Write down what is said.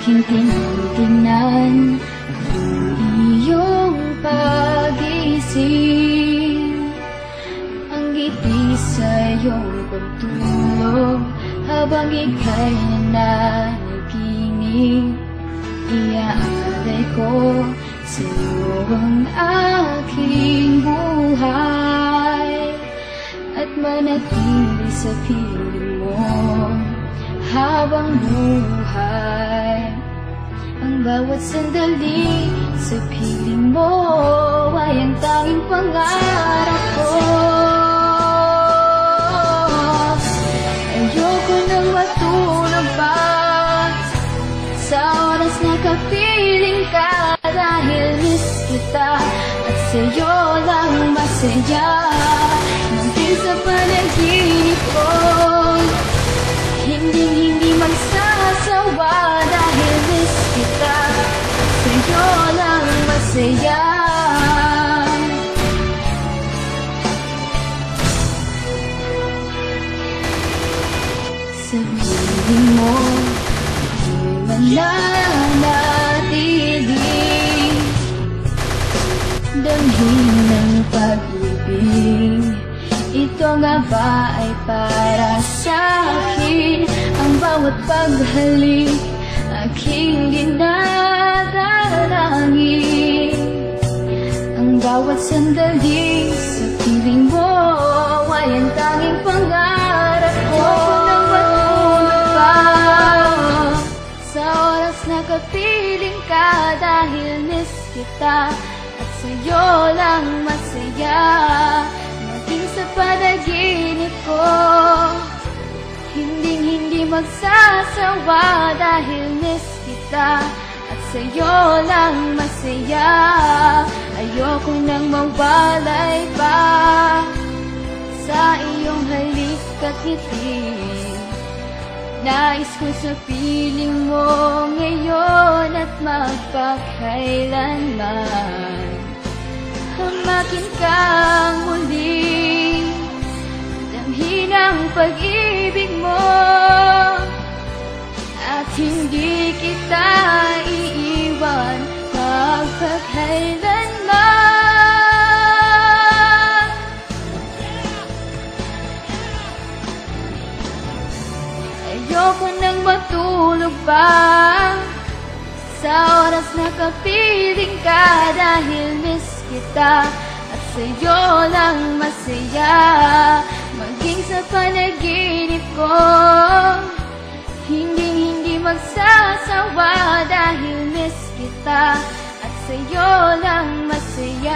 aking tinitingnan ang iyong pag-isip, ang ngiti sa iyong pagtulog habang ika'y nanaginip. Iaalay ko sa iyo ang aking buhay at manatili sa piling mo habang buhay. Ang bawat sandali sa piling mo ay ang tanging pangarap ko. Ayoko nang matulog pa sa oras na kapiling ka, dahil miss kita at sa'yo lang masaya. Nangting sa panaginip ko, hindi magsasawa, dahil miss kita at sa'yo lang masaya. Sabihin mo mananatili, damhin ng pag-ibig. Ito nga ba ay para sa'kin? Ang bawat paghalik aking dinadalangin, ang bawat sandali sa piling mo ay ang tanging pangarap ko. Nang matulog pa sa oras na kapiling ka, dahil miss kita at sa'yo lang masaya. Maging sa panaginip ko, hindi magsasawa, dahil miss kita at sa'yo lang masaya. Ayoko nang mawalay pa sa iyong halik at ngiti. Nais ko sa piling mo ngayon at magpakailanman. Hamakin kang muli, damhin ang pag-ibig mo, at hindi kita iiwan magpakailanman. Ayoko nang matulog pa sa oras na kapiling ka, dahil miss kita at sa'yo lang masaya. Maging sa panaginip ko, hindi magsasawa, dahil miss kita at sa'yo lang masaya.